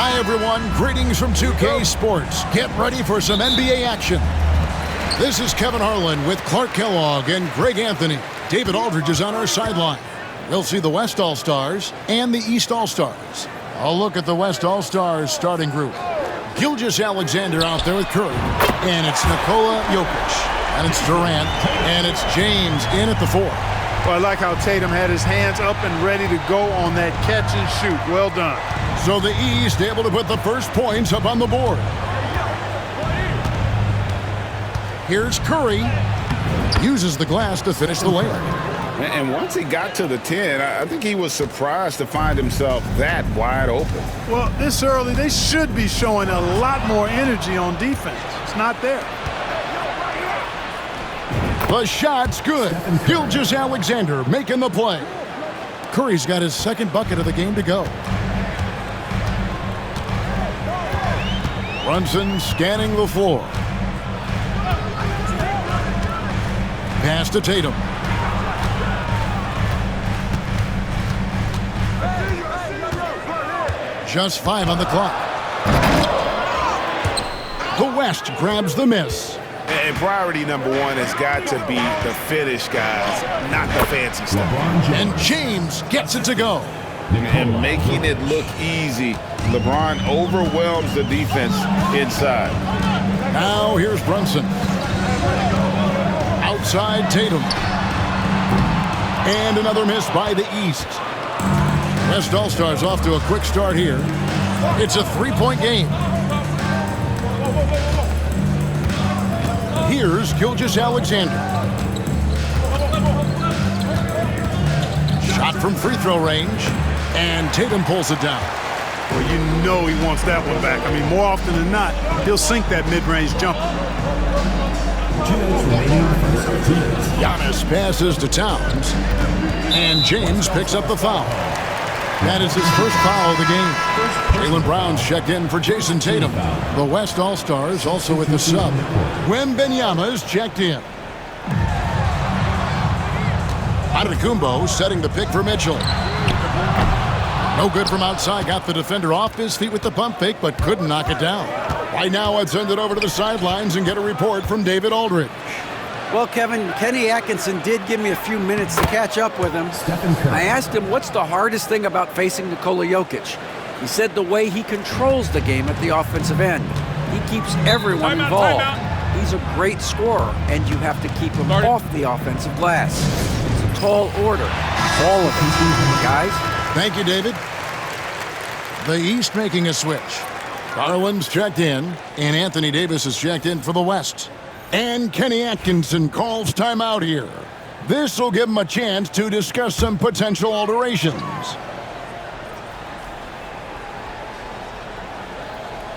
Hi, everyone. Greetings from 2K Sports. Get ready for some NBA action. This is Kevin Harlan with Clark Kellogg and Greg Anthony. David Aldridge is on our sideline. We'll see the West All-Stars and the East All-Stars. I'll look at the West All-Stars starting group. Gilgeous-Alexander out there with Curry. And it's Nikola Jokic. And it's Durant. And it's James in at the 4. Well, I like how Tatum had his hands up and ready to go on that catch and shoot. Well done. So the East able to put the first points up on the board. Here's Curry. Uses the glass to finish the layup. And once he got to the 10, I think he was surprised to find himself that wide open. Well, this early, they should be showing a lot more energy on defense. It's not there. The shot's good. Gilgeous-Alexander making the play. Curry's got his second bucket of the game to go. Brunson scanning the floor. Pass to Tatum. Just 5 on the clock. The West grabs the miss. And priority number one has got to be the finish, guys, not the fancy stuff. And James gets it to go. And making it look easy. LeBron overwhelms the defense inside. Now here's Brunson. Outside Tatum. And another miss by the East. West All-Stars off to a quick start here. It's a 3-point game. Here's Gilgeous-Alexander. Shot from free throw range. And Tatum pulls it down. Well, you know he wants that one back. I mean, more often than not, he'll sink that mid-range jumper. Giannis passes to Towns. And James picks up the foul. That is his first foul of the game. Jaylen Brown's checked in for Jason Tatum. The West All-Stars also with the sub. Wembanyama's checked in. Antetokounmpo setting the pick for Mitchell. No good from outside. Got the defender off his feet with the pump fake, but couldn't knock it down. Right now, I'd send it over to the sidelines and get a report from David Aldridge. Well, Kevin, Kenny Atkinson did give me a few minutes to catch up with him. I asked him what's the hardest thing about facing Nikola Jokic. He said the way he controls the game at the offensive end. He keeps everyone involved. He's a great scorer, and you have to keep him off the offensive glass. It's a tall order. All of it. Guys? Thank you, David. The East making a switch. Garland's checked in, and Anthony Davis is checked in for the West. And Kenny Atkinson calls timeout here. This will give him a chance to discuss some potential alterations.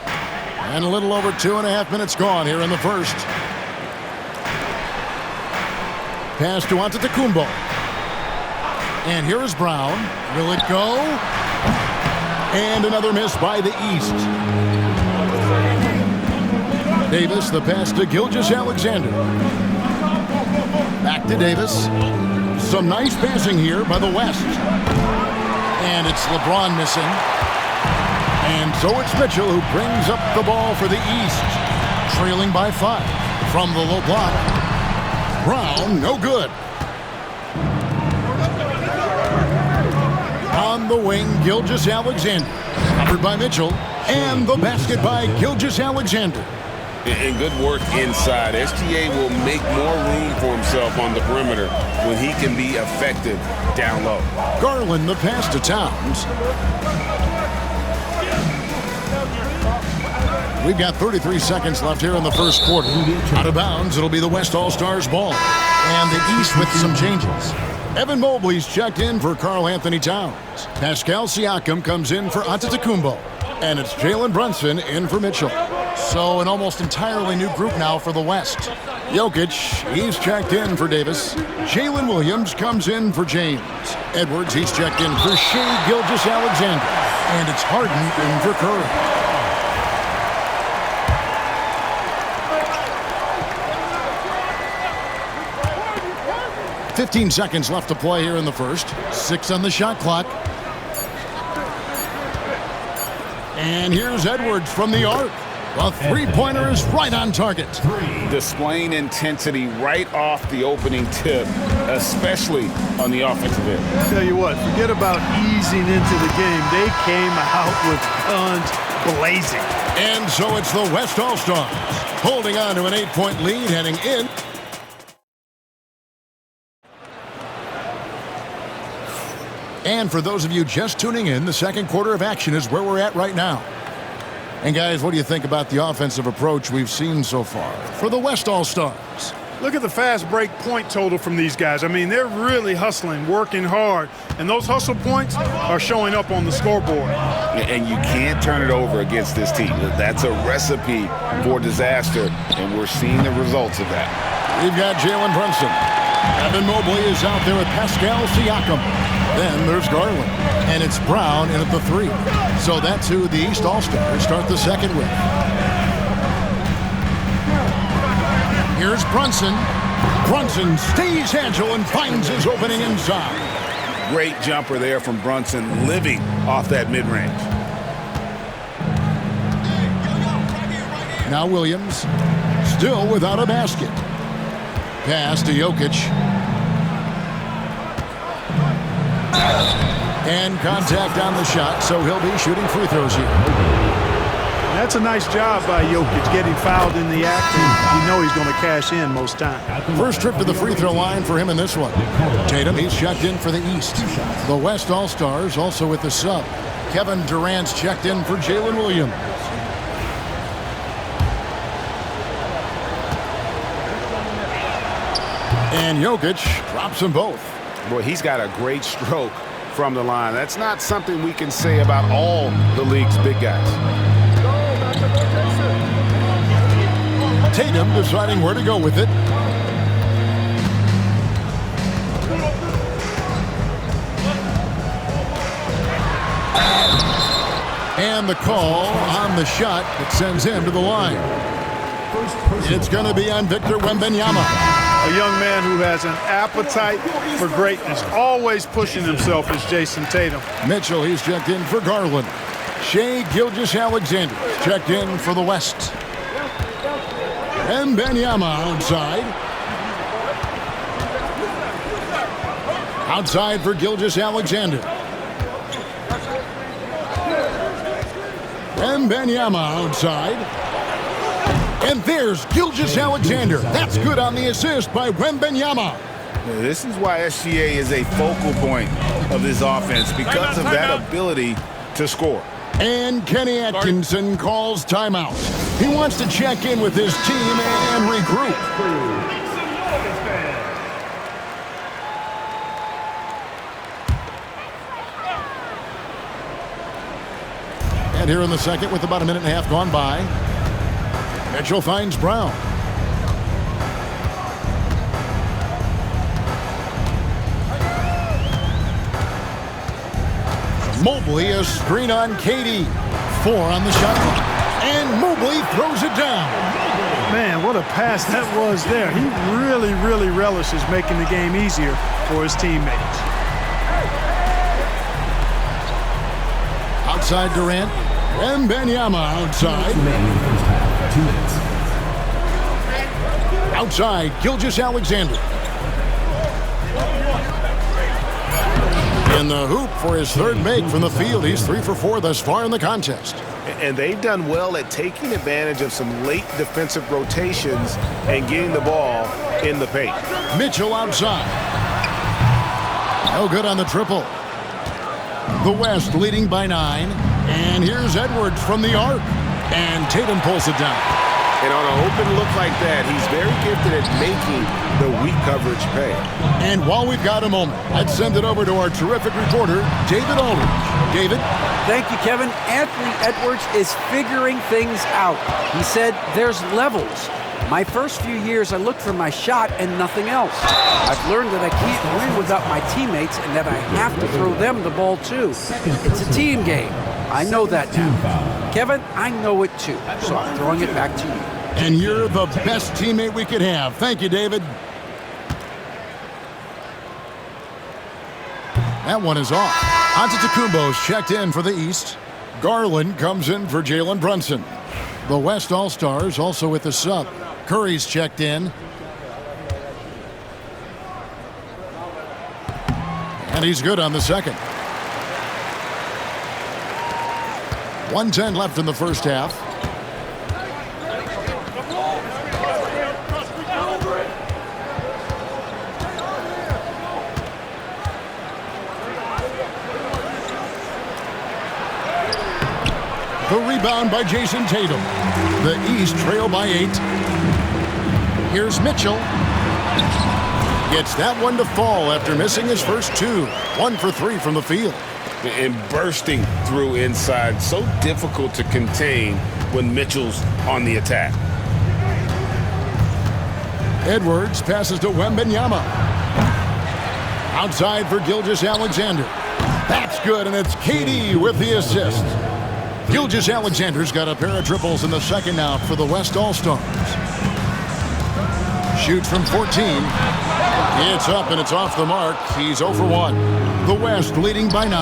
And a little over 2.5 minutes gone here in the first. Pass to Antetokounmpo. And here is Brown. Will it go? And another miss by the East. Davis, the pass to Gilgeous-Alexander. Back to Davis. Some nice passing here by the West. And it's LeBron missing. And so it's Mitchell who brings up the ball for the East. Trailing by 5 from the low block. Brown, no good. On the wing, Gilgeous-Alexander. Covered by Mitchell. And the basket by Gilgeous-Alexander. And good work inside. SGA will make more room for himself on the perimeter when he can be effective down low. Garland, the pass to Towns. We've got 33 seconds left here in the first quarter. Out of bounds, it'll be the West All-Stars ball. And the East with some changes. Evan Mobley's checked in for Karl Anthony Towns. Pascal Siakam comes in for Antetokounmpo. And it's Jalen Brunson in for Mitchell. So an almost entirely new group now for the West. Jokic, he's checked in for Davis. Jalen Williams comes in for James. Edwards, he's checked in for Shai Gilgeous-Alexander. And it's Harden in for Curry. "15 seconds left to play here in the first. 6 on the shot clock. And here's Edwards from the arc. A three-pointer is right on target. Displaying intensity right off the opening tip, especially on the offensive end. Tell you what, forget about easing into the game. They came out with guns blazing. And so it's the West All-Stars holding on to an 8-point lead heading in. And for those of you just tuning in, the second quarter of action is where we're at right now. And guys, what do you think about the offensive approach we've seen so far for the West All-Stars? Look at the fast break point total from these guys. I mean, they're really hustling, working hard, and those hustle points are showing up on the scoreboard. And you can't turn it over against this team. That's a recipe for disaster, and we're seeing the results of that. We've got Jalen Brunson. Evan Mobley is out there with Pascal Siakam. Then there's Garland. And it's Brown in at the 3. So that's who the East All-Stars start the second with. Here's Brunson. Brunson stays agile and finds his opening inside. Great jumper there from Brunson, living off that mid-range. Now Williams, still without a basket. Pass to Jokic. And contact on the shot, so he'll be shooting free throws here. That's a nice job by Jokic, getting fouled in the act, and you know he's going to cash in most times. First trip to the free throw line for him in this one. Tatum, he's checked in for the East. The West All-Stars also with the sub. Kevin Durant's checked in for Jalen Williams. And Jokic drops them both. Boy, he's got a great stroke from the line. That's not something we can say about all the league's big guys. Tatum deciding where to go with it. And the call on the shot that sends him to the line. It's going to be on Victor Wembanyama. A young man who has an appetite for greatness, always pushing himself, is Jason Tatum. Mitchell, he's checked in for Garland. Shai Gilgeous-Alexander checked in for the West. Wembanyama outside. Outside for Gilgeous-Alexander. Wembanyama outside. And there's Gilgeous-Alexander. That's good on the assist by Wembanyama. This is why SGA is a focal point of this offense, because of that ability to score. And Kenny Atkinson calls timeout. He wants to check in with his team and regroup. And here in the second, with about a minute and a half gone by, Mitchell finds Brown. Mobley, a screen on KD. 4 on the shot clock. And Mobley throws it down. Man, what a pass that was there. He really, really relishes making the game easier for his teammates. Outside Durant. Wembanyama outside. 2 minutes. Outside, Gilgeous-Alexander. In the hoop for his third make from the field. He's 3 for 4 thus far in the contest. And they've done well at taking advantage of some late defensive rotations and getting the ball in the paint. Mitchell outside. No good on the triple. The West leading by 9. And here's Edwards from the arc. And Tatum pulls it down. And on an open look like that, he's very gifted at making the weak coverage pay. And while we've got a moment, let's send it over to our terrific reporter, David Aldridge. David? Thank you, Kevin. Anthony Edwards is figuring things out. He said there's levels. My first few years, I looked for my shot and nothing else. I've learned that I can't win without my teammates and that I have to throw them the ball too. It's a team game. I know that now. Kevin, I know it too, so I'm throwing it back to you. And you're the best teammate we could have. Thank you, David. That one is off. Antetokounmpo's checked in for the East. Garland comes in for Jalen Brunson. The West All-Stars also with the sub. Curry's checked in. And he's good on the second. 1:10 left in the first half. The rebound by Jason Tatum. The East trail by 8. Here's Mitchell. Gets that one to fall after missing his first 2. 1 for 3 from the field. And bursting through inside. So difficult to contain when Mitchell's on the attack. Edwards passes to Wembanyama. Outside for Gilgeous-Alexander. That's good, and it's KD with the assist. Gilgeous-Alexander's got a pair of triples in the second half for the West All-Stars. Shoots from 14. It's up and it's off the mark. He's 0 for 1. The West leading by 9.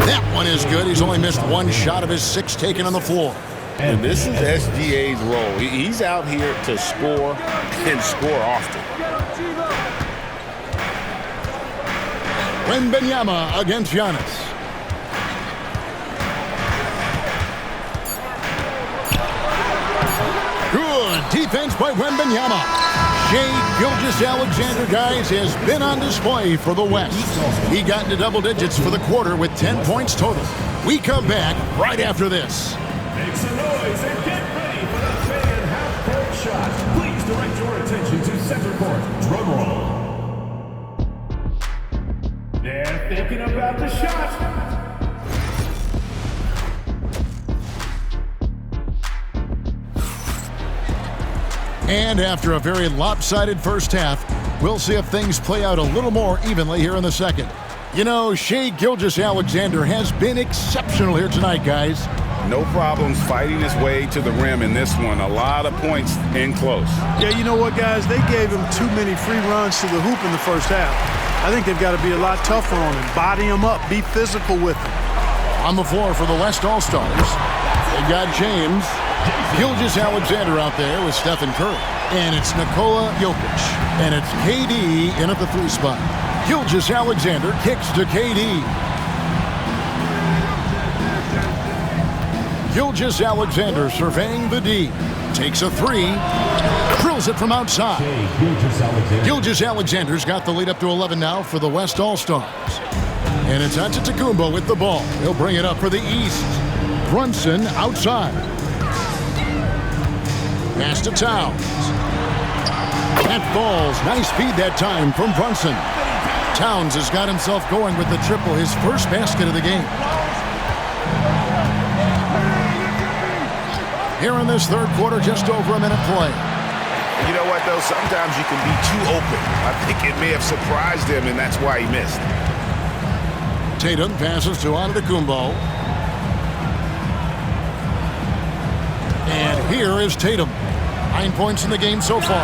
That one is good. He's only missed 1 shot of his 6 taken on the floor. And this is SGA's role. He's out here to score and score often. Wembanyama against Giannis. Good defense by Wembanyama. Shai Gilgeous-Alexander, guys, has been on display for the West. He got into double digits for the quarter with 10 points total. We come back right after this. Make some noise and get ready for the fan half-court shot. Please direct your attention to center court. Drum roll. They're thinking about the shot. And after a very lopsided first half, we'll see if things play out a little more evenly here in the second. You know, Shai Gilgeous-Alexander has been exceptional here tonight, guys. No problems fighting his way to the rim in this one. A lot of points in close. Yeah, you know what, guys? They gave him too many free runs to the hoop in the first half. I think they've got to be a lot tougher on him. Body him up. Be physical with him. On the floor for the West All-Stars, they got James Gilgeous-Alexander out there with Stephen Curry. And it's Nikola Jokic. And it's KD in at the 3 spot. Gilgeous-Alexander kicks to KD. Gilgeous-Alexander surveying the D. Takes a 3. Drills it from outside. Gilgeous-Alexander's got the lead up to 11 now for the West All-Stars. And it's Antetokounmpo with the ball. He'll bring it up for the East. Brunson outside. Pass to Towns. That falls. Nice feed that time from Brunson. Towns has got himself going with the triple, his first basket of the game. Here in this third quarter, just over a minute play. You know what, though? Sometimes you can be too open. I think it may have surprised him, and that's why he missed. Tatum passes to Antetokounmpo. And here is Tatum. 9 points in the game so far.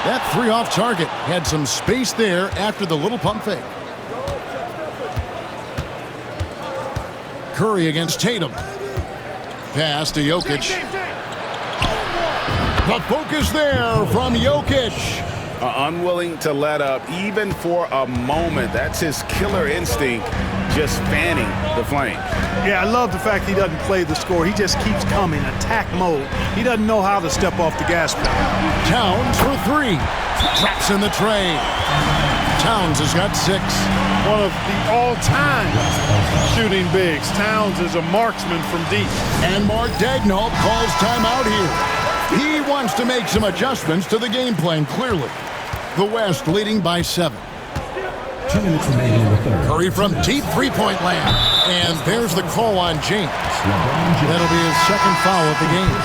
That 3 off target had some space there after the little pump fake. Curry against Tatum. Pass to Jokic. The focus there from Jokic. Unwilling to let up even for a moment. That's his killer instinct, just fanning the flame. Yeah, I love the fact he doesn't play the score. He just keeps coming, attack mode. He doesn't know how to step off the gas pedal. Towns for 3. Traps in the tray. Towns has got 6. One of the all-time shooting bigs. Towns is a marksman from deep. And Mark Daigneault calls timeout here. He wants to make some adjustments to the game plan, clearly. The West leading by 7. 2 minutes remaining in the third. Curry from deep three-point land. And there's the call on James. That'll be his second foul of the game.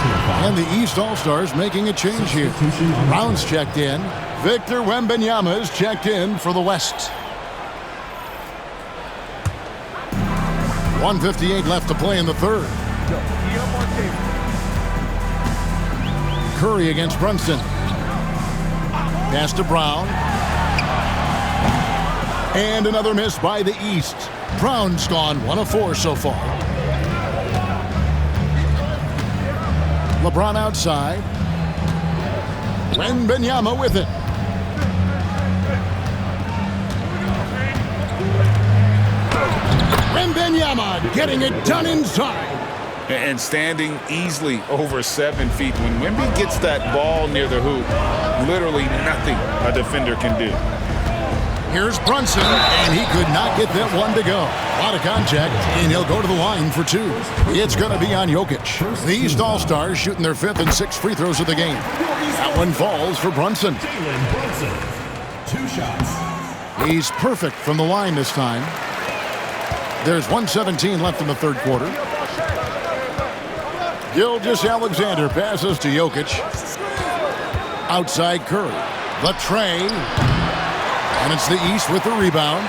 And the East All-Stars making a change here. Brown's checked in. Victor Wembanyama is checked in for the West. 1:58 left to play in the third. Curry against Brunson. Pass to Brown. And another miss by the East. Brown's gone 1 of 4 so far. LeBron outside. Wembanyama with it. Wembanyama getting it done inside. And standing easily over 7 feet. When Wemby gets that ball near the hoop, literally nothing a defender can do. Here's Brunson, and he could not get that one to go. A lot of contact, and he'll go to the line for 2. It's going to be on Jokic. The East All-Stars shooting their 5th and 6th free throws of the game. That one falls for Brunson. Jalen Brunson. 2 shots. He's perfect from the line this time. There's 1:17 left in the third quarter. Gilgeous-Alexander passes to Jokic. Outside Curry. The tray. And it's the East with the rebound.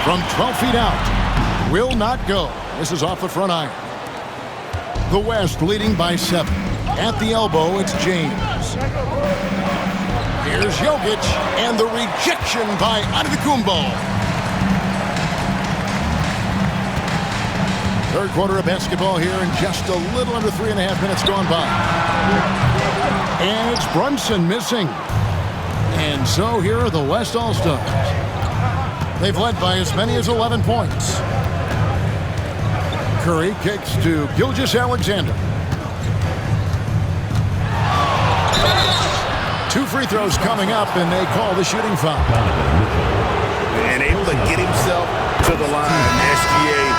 From 12 feet out. Will not go. This is off the front iron. The West leading by 7. At the elbow, it's James. Here's Jokic. And the rejection by Antetokounmpo. Third quarter of basketball here, and just a little under 3.5 minutes gone by. And it's Brunson missing. And so here are the West All-Stars. They've led by as many as 11 points. Curry kicks to Gilgeous-Alexander. 2 free throws coming up, and they call the shooting foul. And able to get himself to the line. SGA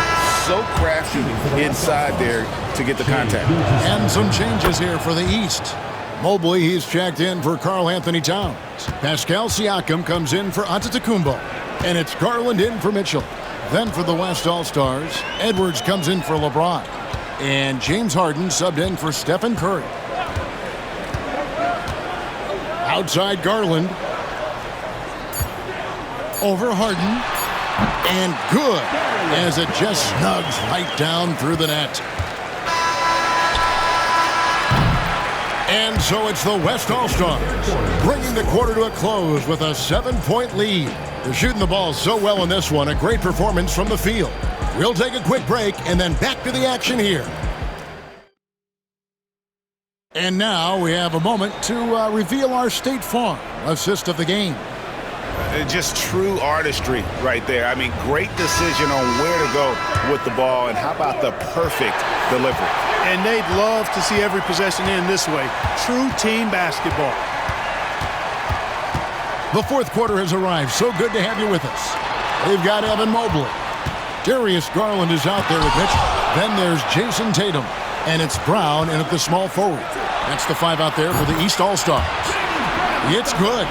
so crafty inside there to get the contact. And some changes here for the East. Mobley, he's checked in for Karl Anthony Towns. Pascal Siakam comes in for Antetokounmpo. And it's Garland in for Mitchell. Then for the West All-Stars, Edwards comes in for LeBron. And James Harden subbed in for Stephen Curry. Outside Garland. Over Harden. And good, as it just snugs right down through the net. And so it's the West All-Stars, bringing the quarter to a close with a 7-point lead. They're shooting the ball so well in this one, a great performance from the field. We'll take a quick break and then back to the action here. And now we have a moment to reveal our State Farm assist of the game. Just true artistry right there. I mean, great decision on where to go with the ball, and how about the perfect delivery? And they'd love to see every possession end this way. True team basketball. The fourth quarter has arrived. So good to have you with us. They've got Evan Mobley. Darius Garland is out there with Mitchell. Then there's Jason Tatum. And it's Brown in at the small forward. That's the 5 out there for the East All-Stars. It's good.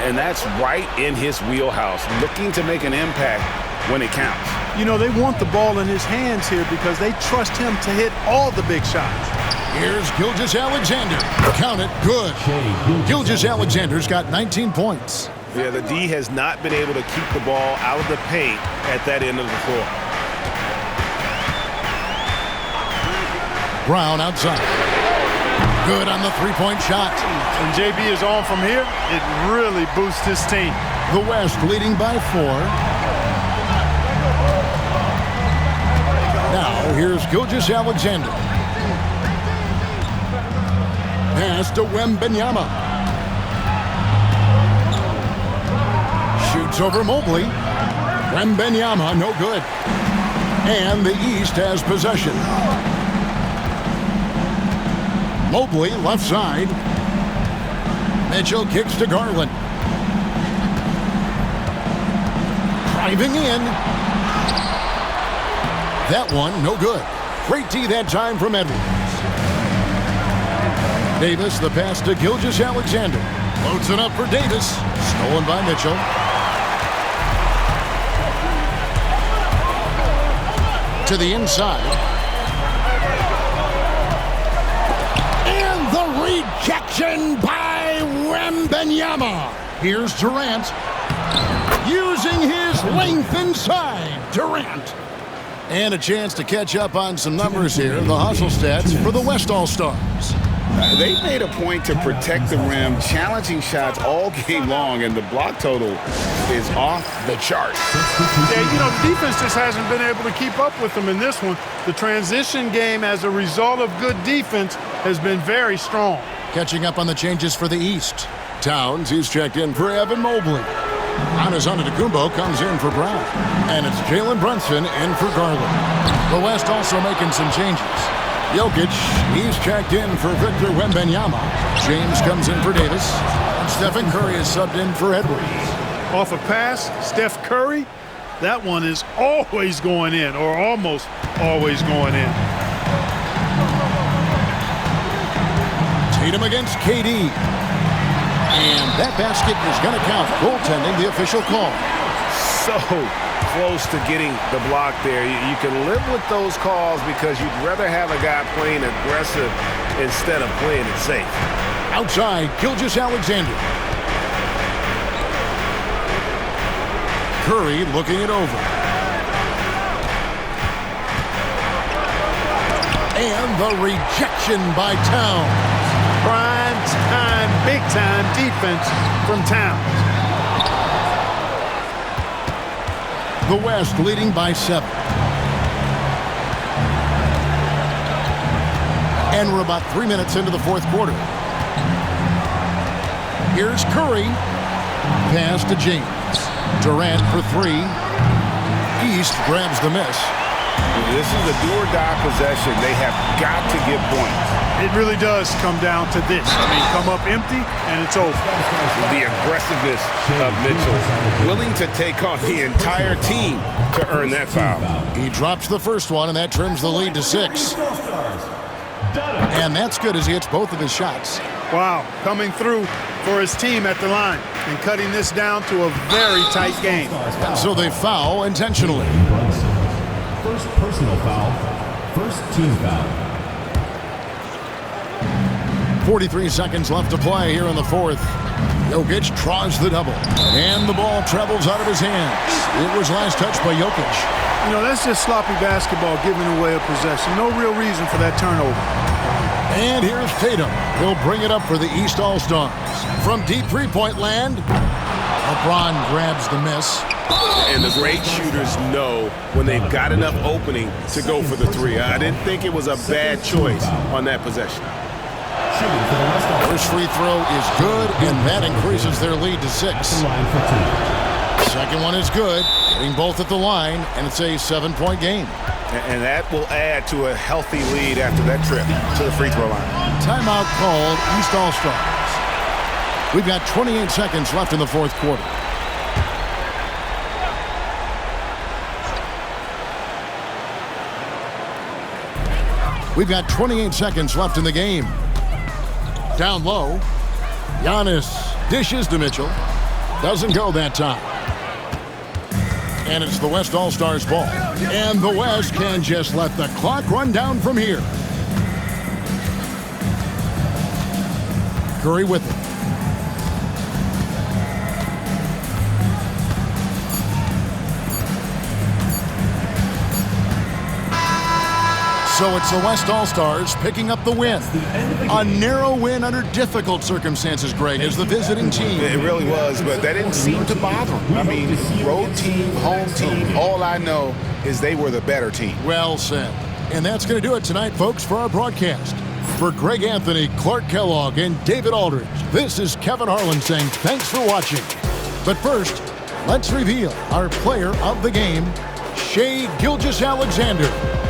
And that's right in his wheelhouse, looking to make an impact when it counts. You know, they want the ball in his hands here because they trust him to hit all the big shots. Here's Gilgeous-Alexander. Count it, good. Gilgeous-Alexander's got 19 points. Yeah, the D has not been able to keep the ball out of the paint at that end of the floor. Brown outside. Good on the three-point shot. When JB is on from here, it really boosts his team. The West leading by 4. Now, here's Gilgeous-Alexander. Pass to Wembanyama. Shoots over Mobley. Wembanyama, no good. And the East has possession. Mobley, left side. Mitchell kicks to Garland. Driving in. That one, no good. Great D that time from Edwards. Davis, the pass to Gilgeous-Alexander. Loads it up for Davis. Stolen by Mitchell. To the inside. Rejection by Wembanyama. Here's Durant. Using his length inside. Durant. And a chance to catch up on some numbers here. The hustle stats for the West All-Stars. They made a point to protect the rim, challenging shots all game long, and the block total is off the charts. Yeah, you know, the defense just hasn't been able to keep up with them in this one. The transition game, as a result of good defense, has been very strong. Catching up on the changes for the East. Towns, he's checked in for Evan Mobley. Giannis Antetokounmpo comes in for Brown. And it's Jalen Brunson in for Garland. The West also making some changes. Jokic, he's checked in for Victor Wembanyama. James comes in for Davis. And Stephen Curry is subbed in for Edwards. Off a pass, Steph Curry, that one is always going in, or almost always going in. Tatum against KD. And that basket is going to count. Goaltending, the official call. So close to getting the block there. You can live with those calls because you'd rather have a guy playing aggressive instead of playing it safe. Outside, Gilgeous-Alexander. Curry looking it over. And the rejection by Towns. Prime time, big time defense from Towns. The West leading by 7. And we're about 3 minutes into the fourth quarter. Here's Curry. Pass to James. Durant for 3. East grabs the miss. This is a do-or-die possession. They have got to get points. It really does come down to this. I mean, come up empty, and it's over. The aggressiveness of Mitchell, willing to take on the entire team to earn that foul. He drops the first one, and that trims the lead to 6. And that's good as he hits both of his shots. Wow, coming through for his team at the line and cutting this down to a very tight game. So they foul intentionally. First personal foul. First team foul. 43 seconds left to play here in the fourth. Jokic draws the double. And the ball travels out of his hands. It was last touched by Jokic. You know, that's just sloppy basketball, giving away a possession. No real reason for that turnover. And here's Tatum. He'll bring it up for the East All-Stars. From deep three-point land, LeBron grabs the miss. And the great shooters know when they've got enough opening to go for the 3. I didn't think it was a bad choice on that possession. First free throw is good, and that increases their lead to 6. Second one is good, getting both at the line, and it's a 7-point game. And that will add to a healthy lead after that trip to the free throw line. Timeout called, East All-Stars. We've got 28 seconds left in the fourth quarter. We've got 28 seconds left in the game. Down low, Giannis dishes to Mitchell. Doesn't go that time. And it's the West All-Stars ball. And the West can just let the clock run down from here. Curry with it. So it's the West All-Stars picking up the win. A narrow win under difficult circumstances, Greg, as the visiting team. It really was, but that didn't seem to bother them. I mean, road team, home team, all I know is they were the better team. Well said. And that's going to do it tonight, folks, for our broadcast. For Greg Anthony, Clark Kellogg, and David Aldridge, this is Kevin Harlan saying thanks for watching. But first, let's reveal our player of the game, Shai Gilgeous-Alexander.